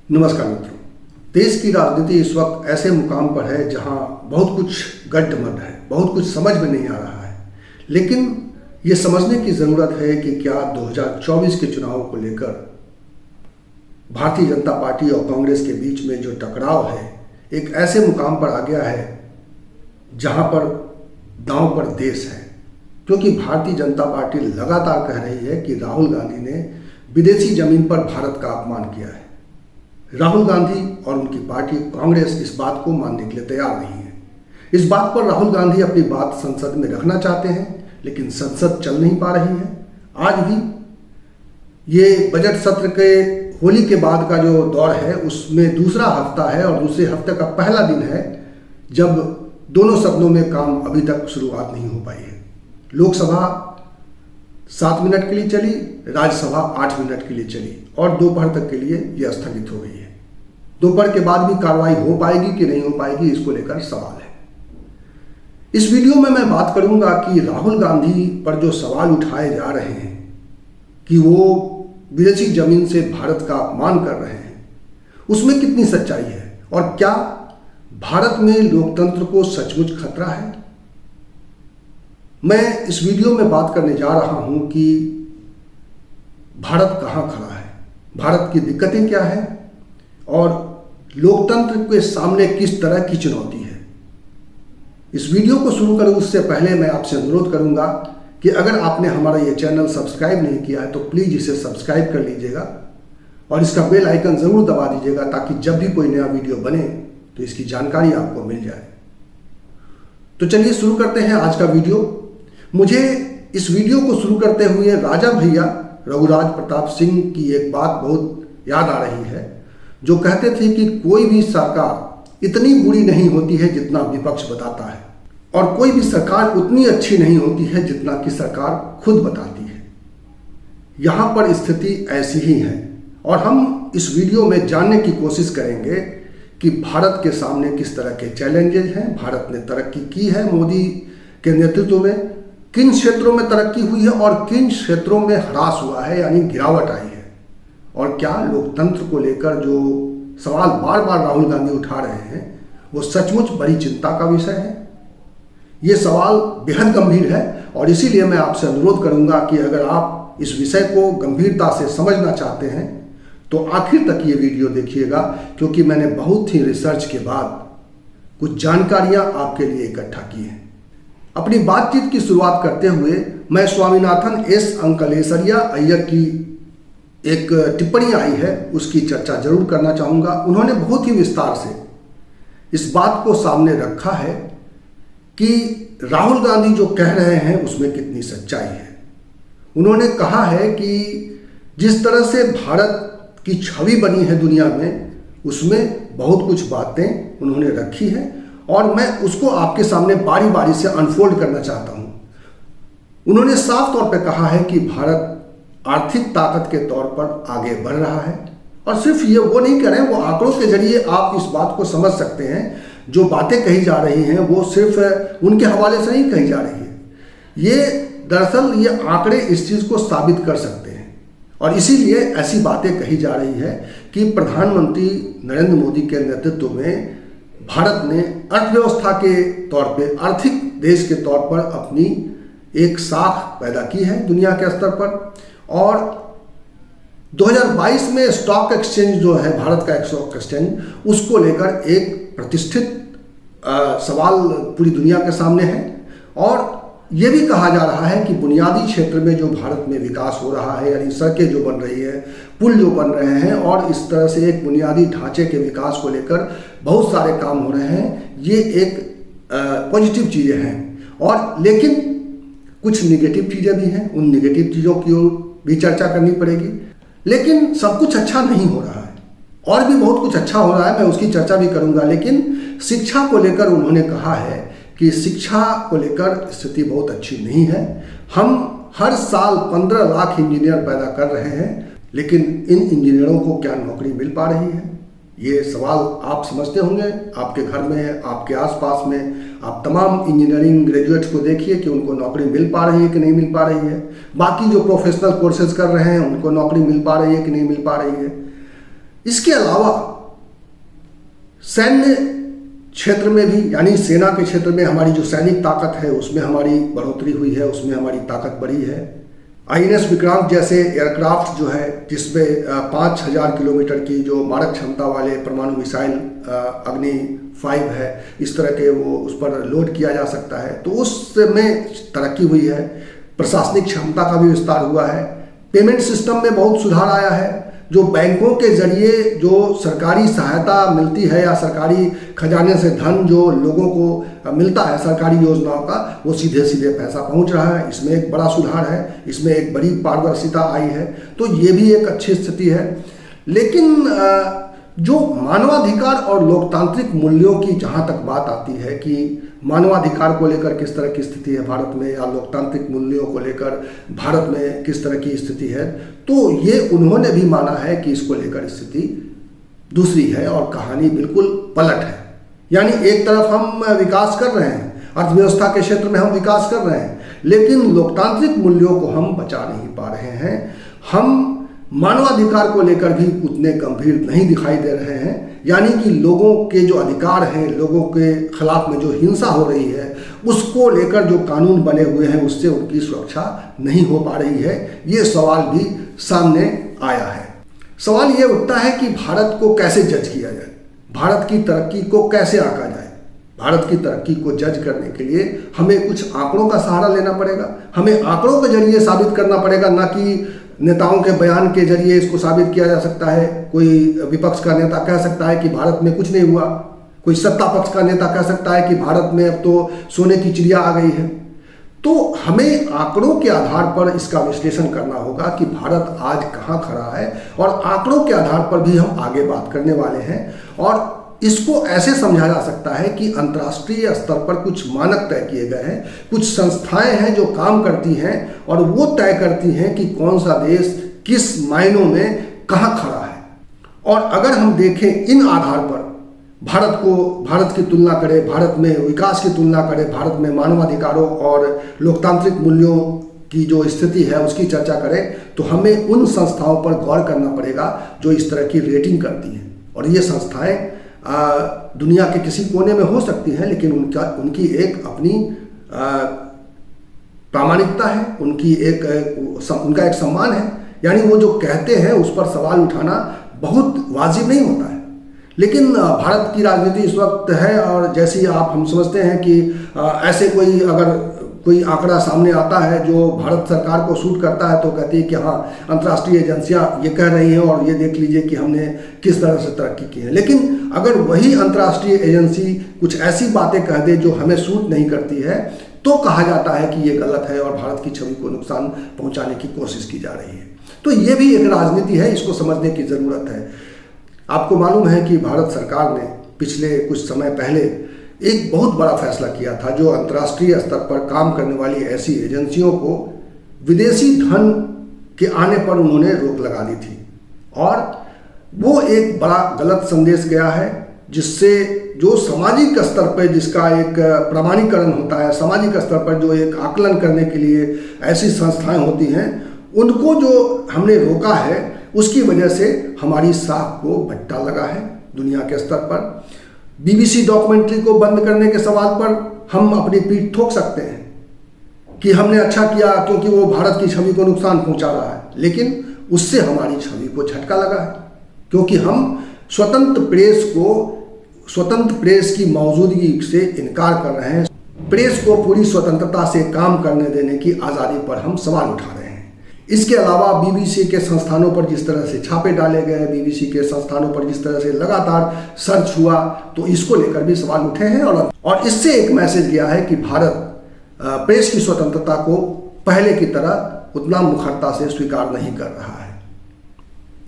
नमस्कार मित्रों। देश की राजनीति इस वक्त ऐसे मुकाम पर है जहां बहुत कुछ गड्ढमड है, बहुत कुछ समझ में नहीं आ रहा है। लेकिन ये समझने की ज़रूरत है कि क्या 2024 के चुनाव को लेकर भारतीय जनता पार्टी और कांग्रेस के बीच में जो टकराव है एक ऐसे मुकाम पर आ गया है जहां पर दांव पर देश है। क्योंकि भारतीय जनता पार्टी लगातार कह रही है कि राहुल गांधी ने विदेशी जमीन पर भारत का अपमान किया है। राहुल गांधी और उनकी पार्टी कांग्रेस इस बात को मानने के लिए तैयार नहीं है। इस बात पर राहुल गांधी अपनी बात संसद में रखना चाहते हैं, लेकिन संसद चल नहीं पा रही है। आज भी ये बजट सत्र के होली के बाद का जो दौर है उसमें दूसरा हफ्ता है और दूसरे हफ्ते का पहला दिन है जब दोनों सदनों में काम अभी तक शुरुआत नहीं हो पाई है। लोकसभा 7 मिनट के लिए चली, राज्यसभा 8 मिनट के लिए चली और दोपहर तक के लिए यह स्थगित हो गई है। दोपहर के बाद भी कार्रवाई हो पाएगी कि नहीं हो पाएगी, इसको लेकर सवाल है। इस वीडियो में मैं बात करूंगा कि राहुल गांधी पर जो सवाल उठाए जा रहे हैं कि वो विदेशी जमीन से भारत का अपमान कर रहे हैं, उसमें कितनी सच्चाई है और क्या भारत में लोकतंत्र को सचमुच खतरा है। मैं इस वीडियो में बात करने जा रहा हूं कि भारत कहां खड़ा है, भारत की दिक्कतें क्या हैं और लोकतंत्र के सामने किस तरह की चुनौती है। इस वीडियो को शुरू करूं उससे पहले मैं आपसे अनुरोध करूंगा कि अगर आपने हमारा ये चैनल सब्सक्राइब नहीं किया है तो प्लीज़ इसे सब्सक्राइब कर लीजिएगा और इसका बेल आइकन ज़रूर दबा दीजिएगा ताकि जब भी कोई नया वीडियो बने तो इसकी जानकारी आपको मिल जाए। तो चलिए शुरू करते हैं आज का वीडियो। मुझे इस वीडियो को शुरू करते हुए राजा भैया रघुराज प्रताप सिंह की एक बात बहुत याद आ रही है, जो कहते थे कि कोई भी सरकार इतनी बुरी नहीं होती है जितना विपक्ष बताता है और कोई भी सरकार उतनी अच्छी नहीं होती है जितना कि सरकार खुद बताती है। यहाँ पर स्थिति ऐसी ही है और हम इस वीडियो में जानने की कोशिश करेंगे कि भारत के सामने किस तरह के चैलेंजेस हैं, भारत ने तरक्की की है मोदी के नेतृत्व में, किन क्षेत्रों में तरक्की हुई है और किन क्षेत्रों में ह्रास हुआ है यानी गिरावट आई है, और क्या लोकतंत्र को लेकर जो सवाल बार बार राहुल गांधी उठा रहे हैं वो सचमुच बड़ी चिंता का विषय है। ये सवाल बेहद गंभीर है और इसीलिए मैं आपसे अनुरोध करूंगा कि अगर आप इस विषय को गंभीरता से समझना चाहते हैं तो आखिर तक ये वीडियो देखिएगा, क्योंकि मैंने बहुत ही रिसर्च के बाद कुछ जानकारियां आपके लिए इकट्ठा की हैं। अपनी बातचीत की शुरुआत करते हुए मैं स्वामीनाथन एस अंकलेश्वरिया अय्यर की एक टिप्पणी आई है उसकी चर्चा जरूर करना चाहूँगा। उन्होंने बहुत ही विस्तार से इस बात को सामने रखा है कि राहुल गांधी जो कह रहे हैं उसमें कितनी सच्चाई है। उन्होंने कहा है कि जिस तरह से भारत की छवि बनी है दुनिया में उसमें बहुत कुछ बातें उन्होंने रखी है और मैं उसको आपके सामने बारी बारी से अनफोल्ड करना चाहता हूं। उन्होंने साफ तौर पर कहा है कि भारत आर्थिक ताकत के तौर पर आगे बढ़ रहा है और सिर्फ ये वो नहीं कह रहे हैं, वो आंकड़ों के जरिए आप इस बात को समझ सकते हैं। जो बातें कही जा रही हैं वो सिर्फ उनके हवाले से नहीं कही जा रही है, ये दरअसल ये आंकड़े इस चीज़ को साबित कर सकते हैं और इसीलिए ऐसी बातें कही जा रही है कि प्रधानमंत्री नरेंद्र मोदी के नेतृत्व में भारत ने अर्थव्यवस्था के तौर पे, आर्थिक देश के तौर पर अपनी एक साख पैदा की है दुनिया के स्तर पर। और 2022 में स्टॉक एक्सचेंज जो है, भारत का एक स्टॉक एक्सचेंज, उसको लेकर एक प्रतिष्ठित सवाल पूरी दुनिया के सामने है और ये भी कहा जा रहा है कि बुनियादी क्षेत्र में जो भारत में विकास हो रहा है, यानी सड़कें जो बन रही है, पुल जो बन रहे हैं और इस तरह से एक बुनियादी ढांचे के विकास को लेकर बहुत सारे काम हो रहे हैं, ये एक पॉजिटिव चीज़ें हैं। और लेकिन कुछ निगेटिव चीज़ें भी हैं, उन निगेटिव चीज़ों की ओर भी चर्चा करनी पड़ेगी। लेकिन सब कुछ अच्छा नहीं हो रहा है और भी बहुत कुछ अच्छा हो रहा है, मैं उसकी चर्चा भी करूँगा। लेकिन शिक्षा को लेकर उन्होंने कहा है कि शिक्षा को लेकर स्थिति बहुत अच्छी नहीं है। हम हर साल 15 लाख इंजीनियर पैदा कर रहे हैं, लेकिन इन इंजीनियरों को क्या नौकरी मिल पा रही है? ये सवाल आप समझते होंगे, आपके घर में, आपके आसपास में आप तमाम इंजीनियरिंग ग्रेजुएट्स को देखिए कि उनको नौकरी मिल पा रही है कि नहीं मिल पा रही है। बाकी जो प्रोफेशनल कोर्सेज कर रहे हैं उनको नौकरी मिल पा रही है कि नहीं मिल पा रही है। इसके अलावा सैन्य क्षेत्र में भी, यानी सेना के क्षेत्र में हमारी जो सैनिक ताकत है उसमें हमारी बढ़ोतरी हुई है, उसमें हमारी ताकत बढ़ी है। INS विक्रांत जैसे एयरक्राफ्ट जो है, जिसमें 5000 किलोमीटर की जो मारक क्षमता वाले परमाणु मिसाइल अग्नि 5 है, इस तरह के वो उस पर लोड किया जा सकता है, तो उसमें तरक्की हुई है। प्रशासनिक क्षमता का भी विस्तार हुआ है। पेमेंट सिस्टम में बहुत सुधार आया है। जो बैंकों के जरिए जो सरकारी सहायता मिलती है या सरकारी खजाने से धन जो लोगों को मिलता है सरकारी योजनाओं का, वो सीधे सीधे पैसा पहुंच रहा है। इसमें एक बड़ा सुधार है, इसमें एक बड़ी पारदर्शिता आई है, तो ये भी एक अच्छी स्थिति है। लेकिन जो मानवाधिकार और लोकतांत्रिक मूल्यों की जहाँ तक बात आती है कि मानवाधिकार को लेकर किस तरह की स्थिति है भारत में, या लोकतांत्रिक मूल्यों को लेकर भारत में किस तरह की स्थिति है, तो ये उन्होंने भी माना है कि इसको लेकर स्थिति दूसरी है और कहानी बिल्कुल पलट है। यानी एक तरफ हम विकास कर रहे हैं, अर्थव्यवस्था के क्षेत्र में हम विकास कर रहे हैं, लेकिन लोकतांत्रिक मूल्यों को हम बचा नहीं पा रहे हैं। हम मानवाधिकार को लेकर भी उतने गंभीर नहीं दिखाई दे रहे हैं। यानी कि लोगों के जो अधिकार हैं, लोगों के खिलाफ में जो हिंसा हो रही है, उसको लेकर जो कानून बने हुए हैं उससे उनकी सुरक्षा नहीं हो पा रही है। ये सवाल भी सामने आया है। सवाल ये उठता है कि भारत को कैसे जज किया जाए, भारत की तरक्की को कैसे आंका जाए। भारत की तरक्की को जज करने के लिए हमें कुछ आंकड़ों का सहारा लेना पड़ेगा। हमें आंकड़ों के जरिए साबित करना पड़ेगा, ना कि नेताओं के बयान के जरिए इसको साबित किया जा सकता है। कोई विपक्ष का नेता कह सकता है कि भारत में कुछ नहीं हुआ, कोई सत्ता पक्ष का नेता कह सकता है कि भारत में अब तो सोने की चिड़िया आ गई है। तो हमें आंकड़ों के आधार पर इसका विश्लेषण करना होगा कि भारत आज कहाँ खड़ा है, और आंकड़ों के आधार पर भी हम आगे बात करने वाले हैं। और इसको ऐसे समझा जा सकता है कि अंतर्राष्ट्रीय स्तर पर कुछ मानक तय किए गए हैं, कुछ संस्थाएं हैं जो काम करती हैं और वो तय करती हैं कि कौन सा देश किस मायनों में कहाँ खड़ा है। और अगर हम देखें इन आधार पर भारत की तुलना करें, भारत में विकास की तुलना करें, भारत में मानवाधिकारों और लोकतांत्रिक मूल्यों की जो स्थिति है उसकी चर्चा करें, तो हमें उन संस्थाओं पर गौर करना पड़ेगा जो इस तरह की रेटिंग करती हैं। और ये संस्थाएं दुनिया के किसी कोने में हो सकती हैं, लेकिन उनकी एक अपनी प्रामाणिकता है, उनका एक सम्मान है। यानी वो जो कहते हैं उस पर सवाल उठाना बहुत वाजिब नहीं होता है। लेकिन भारत की राजनीति इस वक्त है, और जैसे आप हम समझते हैं कि ऐसे कोई आंकड़ा सामने आता है जो भारत सरकार को सूट करता है, तो कहती है कि हाँ, अंतर्राष्ट्रीय एजेंसियां ये कह रही हैं और ये देख लीजिए कि हमने किस तरह से तरक्की की है। लेकिन अगर वही अंतर्राष्ट्रीय एजेंसी कुछ ऐसी बातें कह दे जो हमें सूट नहीं करती है, तो कहा जाता है कि ये गलत है और भारत की छवि को नुकसान पहुंचाने की कोशिश की जा रही है। तो ये भी एक राजनीति है, इसको समझने की ज़रूरत है। आपको मालूम है कि भारत सरकार ने पिछले कुछ समय पहले एक बहुत बड़ा फैसला किया था, जो अंतर्राष्ट्रीय स्तर पर काम करने वाली ऐसी एजेंसियों को विदेशी धन के आने पर उन्होंने रोक लगा दी थी। और वो एक बड़ा गलत संदेश गया है, जिससे जो सामाजिक स्तर पर जिसका एक प्रमाणीकरण होता है, सामाजिक स्तर पर जो एक आकलन करने के लिए ऐसी संस्थाएं होती हैं, उनको जो हमने रोका है, उसकी वजह से हमारी साख को भट्टा लगा है दुनिया के स्तर पर। BBC डॉक्यूमेंट्री को बंद करने के सवाल पर हम अपनी पीठ ठोक सकते हैं कि हमने अच्छा किया क्योंकि वो भारत की छवि को नुकसान पहुंचा रहा है, लेकिन उससे हमारी छवि को झटका लगा है, क्योंकि हम स्वतंत्र प्रेस की मौजूदगी से इनकार कर रहे हैं। प्रेस को पूरी स्वतंत्रता से काम करने देने की आज़ादी पर हम सवाल उठा रहे हैं। इसके अलावा BBC के संस्थानों पर जिस तरह से छापे डाले गए, BBC के संस्थानों पर जिस तरह से लगातार सर्च हुआ, तो इसको लेकर भी सवाल उठे हैं। और इससे एक मैसेज गया है कि भारत प्रेस की स्वतंत्रता को पहले की तरह उतना मुखरता से स्वीकार नहीं कर रहा है।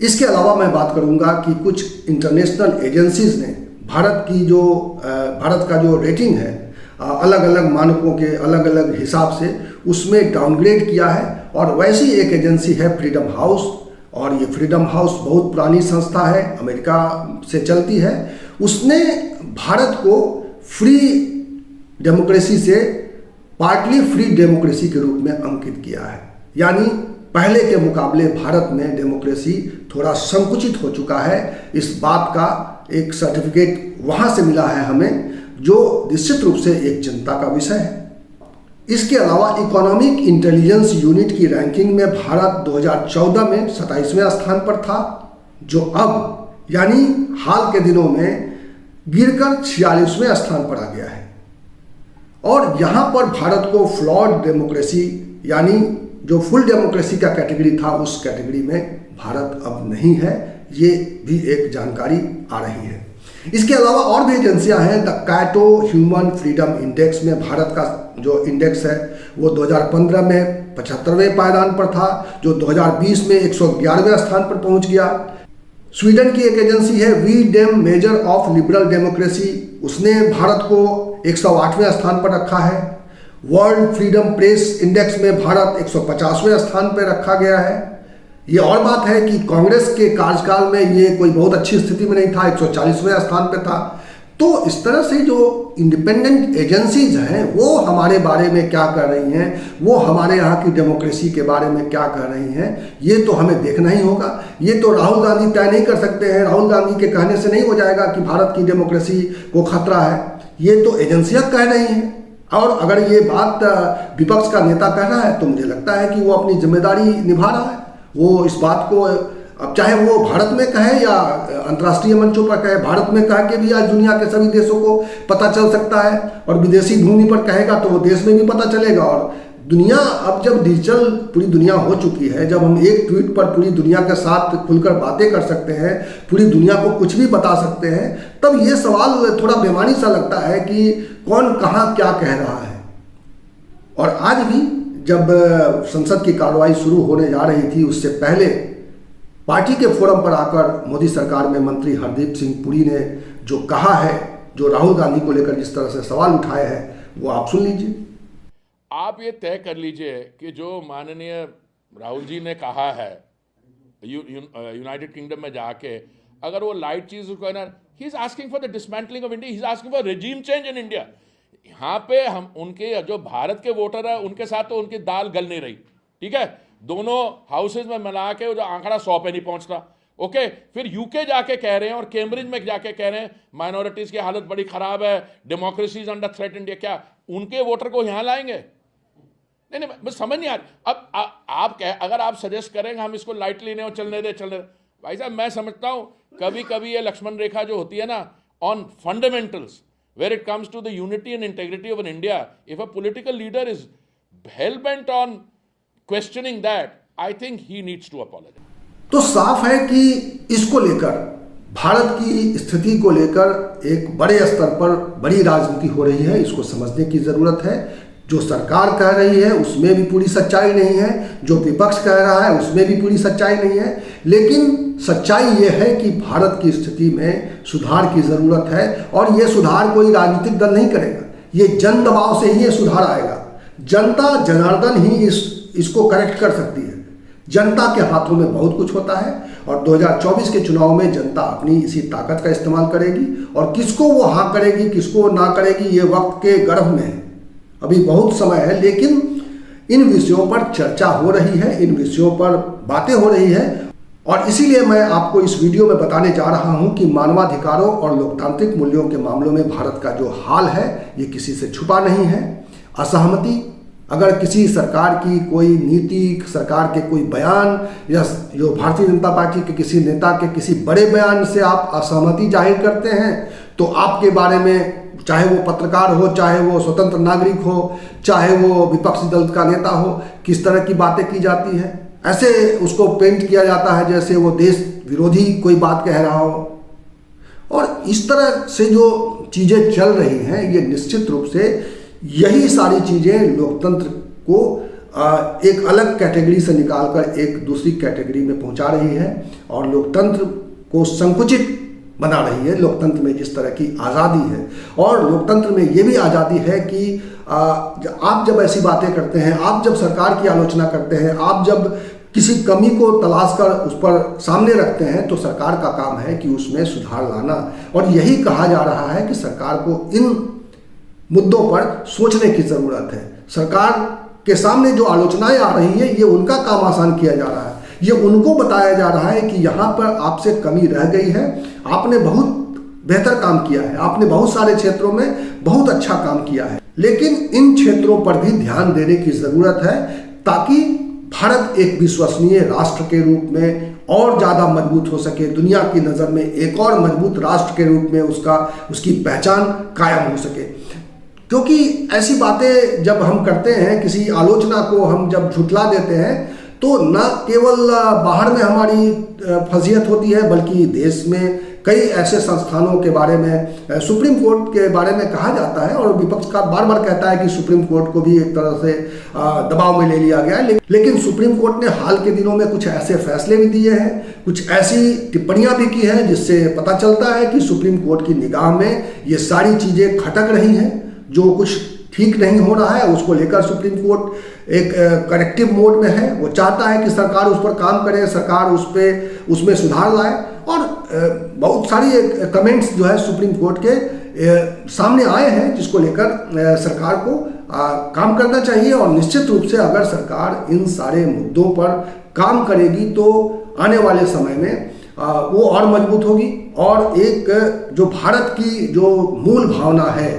इसके अलावा मैं बात करूंगा कि कुछ इंटरनेशनल एजेंसीज ने भारत का जो रेटिंग है अलग अलग मानकों के अलग अलग हिसाब से उसमें डाउनग्रेड किया है। और वैसी एक एजेंसी है फ्रीडम हाउस, और ये फ्रीडम हाउस बहुत पुरानी संस्था है, अमेरिका से चलती है। उसने भारत को फ्री डेमोक्रेसी से पार्टली फ्री डेमोक्रेसी के रूप में अंकित किया है। यानी पहले के मुकाबले भारत में डेमोक्रेसी थोड़ा संकुचित हो चुका है। इस बात का एक सर्टिफिकेट वहाँ से मिला है हमें, जो निश्चित रूप से एक चिंता का विषय है। इसके अलावा इकोनॉमिक इंटेलिजेंस यूनिट की रैंकिंग में भारत 2014 में 27वें स्थान पर था, जो अब यानी हाल के दिनों में गिरकर 46वें स्थान पर आ गया है। और यहाँ पर भारत को फ्लॉड डेमोक्रेसी यानी जो फुल डेमोक्रेसी का कैटेगरी था, उस कैटेगरी में भारत अब नहीं है। ये भी एक जानकारी आ रही है। इसके अलावा और भी एजेंसियां हैं। द कैटो ह्यूमन फ्रीडम इंडेक्स में भारत का जो इंडेक्स है वो 2015 में 75वें पायदान पर था, जो 2020 में 111वें स्थान पर पहुंच गया। स्वीडन की एक एजेंसी है V Dem measure of liberal democracy, उसने भारत को 108वें स्थान पर रखा है। वर्ल्ड फ्रीडम प्रेस इंडेक्स में भारत 150वें स्थान पर रखा गया है। ये और बात है कि कांग्रेस के कार्यकाल में ये कोई बहुत अच्छी स्थिति में नहीं था, 140वें स्थान पे था। तो इस तरह से जो इंडिपेंडेंट एजेंसीज हैं वो हमारे बारे में क्या कर रही हैं, वो हमारे यहाँ की डेमोक्रेसी के बारे में क्या कर रही हैं, ये तो हमें देखना ही होगा। ये तो राहुल गांधी तय नहीं कर सकते हैं। राहुल गांधी के कहने से नहीं हो जाएगा कि भारत की डेमोक्रेसी को खतरा है। ये तो एजेंसियाँ कह रही हैं। और अगर ये बात विपक्ष का नेता कह रहा है तो मुझे लगता है कि वो अपनी जिम्मेदारी निभा रहा है। वो इस बात को अब चाहे वो भारत में कहे या अंतर्राष्ट्रीय मंचों पर कहे, भारत में कह के भी आज दुनिया के सभी देशों को पता चल सकता है, और विदेशी भूमि पर कहेगा तो वो देश में भी पता चलेगा। और दुनिया अब जब डिजिटल पूरी दुनिया हो चुकी है, जब हम एक ट्वीट पर पूरी दुनिया के साथ खुलकर बातें कर सकते हैं, पूरी दुनिया को कुछ भी बता सकते हैं, तब ये सवाल थोड़ा बेमानी सा लगता है कि कौन कहाँ क्या कह रहा है। और आज भी जब संसद की कार्रवाई शुरू होने जा रही थी, उससे पहले पार्टी के फोरम पर आकर मोदी सरकार में मंत्री हरदीप सिंह पुरी ने जो कहा है, जो राहुल गांधी को लेकर जिस तरह से सवाल उठाए हैं, वो आप सुन लीजिए। आप ये तय कर लीजिए कि जो माननीय राहुल जी ने कहा है यूनाइटेड किंगडम में जाके, अगर वो लाइट चीज को ना, he is asking for the dismantling of India, he is asking for regime change in India. यहाँ पे हम उनके जो भारत के वोटर है उनके साथ तो उनकी दाल गल नहीं रही, ठीक है। दोनों हाउसेज में मिला के जो आंकड़ा 100 पे नहीं पहुंचता, ओके। फिर यूके जाके कह रहे हैं और कैम्ब्रिज में जाके कह रहे हैं माइनॉरिटीज की हालत बड़ी खराब है, democracy is under threat India. क्या उनके वोटर को यहाँ लाएंगे? नहीं नहीं, बस समझ नहीं आ रही। अब आप अगर आप सजेस्ट करेंगे हम इसको लाइट लेने और चलने दे भाई साहब, मैं समझता हूं कभी कभी ये लक्ष्मण रेखा जो होती है ना, on fundamentals, where it comes to the unity and integrity of an India, if a political leader is hell-bent on questioning that, I think he needs to apologize. तो साफ है कि इसको लेकर, भारत की स्थिति को लेकर एक बड़े स्तर पर बड़ी राजनीति हो रही है। इसको समझने की जरूरत है। जो सरकार कह रही है उसमें भी पूरी सच्चाई नहीं है, जो विपक्ष कह रहा है उसमें भी पूरी सच्चाई नहीं है। लेकिन सच्चाई ये है कि भारत की स्थिति में सुधार की ज़रूरत है, और ये सुधार कोई राजनीतिक दल नहीं करेगा, ये जन दबाव से ही ये सुधार आएगा। जनता जनार्दन ही इसको करेक्ट कर सकती है। जनता के हाथों में बहुत कुछ होता है, और 2024 के चुनाव में जनता अपनी इसी ताकत का इस्तेमाल करेगी, और किसको वो हाँ करेगी किसको ना करेगी ये वक्त के गर्भ में है, अभी बहुत समय है। लेकिन इन विषयों पर चर्चा हो रही है, इन विषयों पर बातें हो रही है, और इसीलिए मैं आपको इस वीडियो में बताने जा रहा हूं कि मानवाधिकारों और लोकतांत्रिक मूल्यों के मामलों में भारत का जो हाल है ये किसी से छुपा नहीं है। असहमति, अगर किसी सरकार की कोई नीति, सरकार के कोई बयान, या जो भारतीय जनता पार्टी के किसी नेता के किसी बड़े बयान से आप असहमति जाहिर करते हैं, तो आपके बारे में, चाहे वो पत्रकार हो, चाहे वो स्वतंत्र नागरिक हो, चाहे वो विपक्षी दल का नेता हो, किस तरह की बातें की जाती है। ऐसे उसको पेंट किया जाता है जैसे वो देश विरोधी कोई बात कह रहा हो। और इस तरह से जो चीज़ें चल रही हैं, ये निश्चित रूप से यही सारी चीज़ें लोकतंत्र को एक अलग कैटेगरी से निकालकर एक दूसरी कैटेगरी में पहुंचा रही है, और लोकतंत्र को संकुचित बना रही है। लोकतंत्र में जिस तरह की आज़ादी है, और लोकतंत्र में ये भी आज़ादी है कि आप जब ऐसी बातें करते हैं, आप जब सरकार की आलोचना करते हैं, आप जब किसी कमी को तलाश कर उस पर सामने रखते हैं, तो सरकार का काम है कि उसमें सुधार लाना। और यही कहा जा रहा है कि सरकार को इन मुद्दों पर सोचने की ज़रूरत है। सरकार के सामने जो आलोचनाएं आ रही है, ये उनका काम आसान किया जा रहा है। ये उनको बताया जा रहा है कि यहाँ पर आपसे कमी रह गई है, आपने बहुत बेहतर काम किया है, आपने बहुत सारे क्षेत्रों में बहुत अच्छा काम किया है, लेकिन इन क्षेत्रों पर भी ध्यान देने की ज़रूरत है ताकि भारत एक विश्वसनीय राष्ट्र के रूप में और ज़्यादा मजबूत हो सके, दुनिया की नज़र में एक और मजबूत राष्ट्र के रूप में उसकी पहचान कायम हो सके। क्योंकि ऐसी बातें जब हम करते हैं, किसी आलोचना को हम जब झुठला देते हैं, तो न केवल बाहर में हमारी फजीहत होती है, बल्कि देश में कई ऐसे संस्थानों के बारे में, सुप्रीम कोर्ट के बारे में कहा जाता है और विपक्ष का बार बार कहता है कि सुप्रीम कोर्ट को भी एक तरह से दबाव में ले लिया गया है। लेकिन सुप्रीम कोर्ट ने हाल के दिनों में कुछ ऐसे फैसले भी दिए हैं, कुछ ऐसी टिप्पणियां भी की हैं, जिससे पता चलता है कि सुप्रीम कोर्ट की निगाह में ये सारी चीज़ें खटक रही हैं। जो कुछ ठीक नहीं हो रहा है उसको लेकर सुप्रीम कोर्ट एक करेक्टिव मोड में है। वो चाहता है कि सरकार उस पर काम करे, सरकार उसमें सुधार लाए, और बहुत सारी कमेंट्स जो है सुप्रीम कोर्ट के सामने आए हैं, जिसको लेकर सरकार को काम करना चाहिए। और निश्चित रूप से अगर सरकार इन सारे मुद्दों पर काम करेगी तो आने वाले समय में वो और मजबूत होगी, और एक जो भारत की जो मूल भावना है,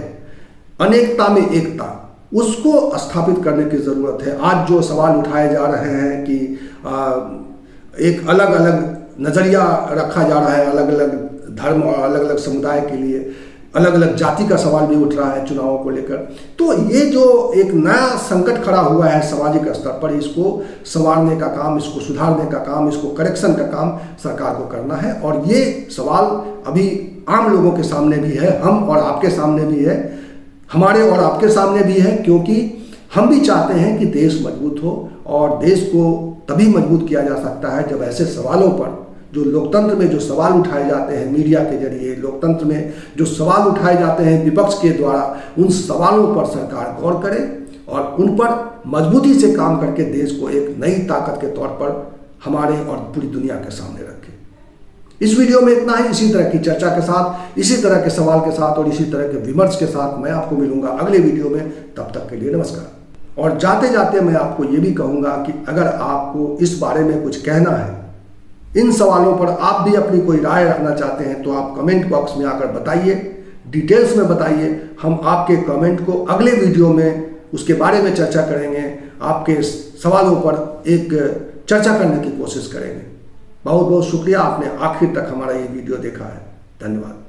अनेकता में एकता, उसको स्थापित करने की ज़रूरत है। आज जो सवाल उठाए जा रहे हैं कि एक अलग अलग नज़रिया रखा जा रहा है, अलग अलग धर्म और अलग अलग समुदाय के लिए, अलग अलग जाति का सवाल भी उठ रहा है चुनावों को लेकर, तो ये जो एक नया संकट खड़ा हुआ है सामाजिक स्तर पर, इसको संवारने का काम, इसको सुधारने का काम, इसको करेक्शन का काम सरकार को करना है। और ये सवाल अभी आम लोगों के सामने भी है, हम और आपके सामने भी है, हमारे और आपके सामने भी है, क्योंकि हम भी चाहते हैं कि देश मजबूत हो। और देश को तभी मजबूत किया जा सकता है जब ऐसे सवालों पर, जो लोकतंत्र में जो सवाल उठाए जाते हैं मीडिया के जरिए, लोकतंत्र में जो सवाल उठाए जाते हैं विपक्ष के द्वारा, उन सवालों पर सरकार गौर करे और उन पर मजबूती से काम करके देश को एक नई ताकत के तौर पर हमारे और पूरी दुनिया के सामने रखे। इस वीडियो में इतना ही। इसी तरह की चर्चा के साथ, इसी तरह के सवाल के साथ और इसी तरह के विमर्श के साथ मैं आपको मिलूंगा अगले वीडियो में। तब तक के लिए नमस्कार। और जाते जाते मैं आपको ये भी कहूँगा कि अगर आपको इस बारे में कुछ कहना है, इन सवालों पर आप भी अपनी कोई राय रखना चाहते हैं, तो आप कमेंट बॉक्स में आकर बताइए, डिटेल्स में बताइए। हम आपके कमेंट को अगले वीडियो में उसके बारे में चर्चा करेंगे, आपके सवालों पर एक चर्चा करने की कोशिश करेंगे। बहुत बहुत शुक्रिया, आपने आखिर तक हमारा ये वीडियो देखा है। धन्यवाद।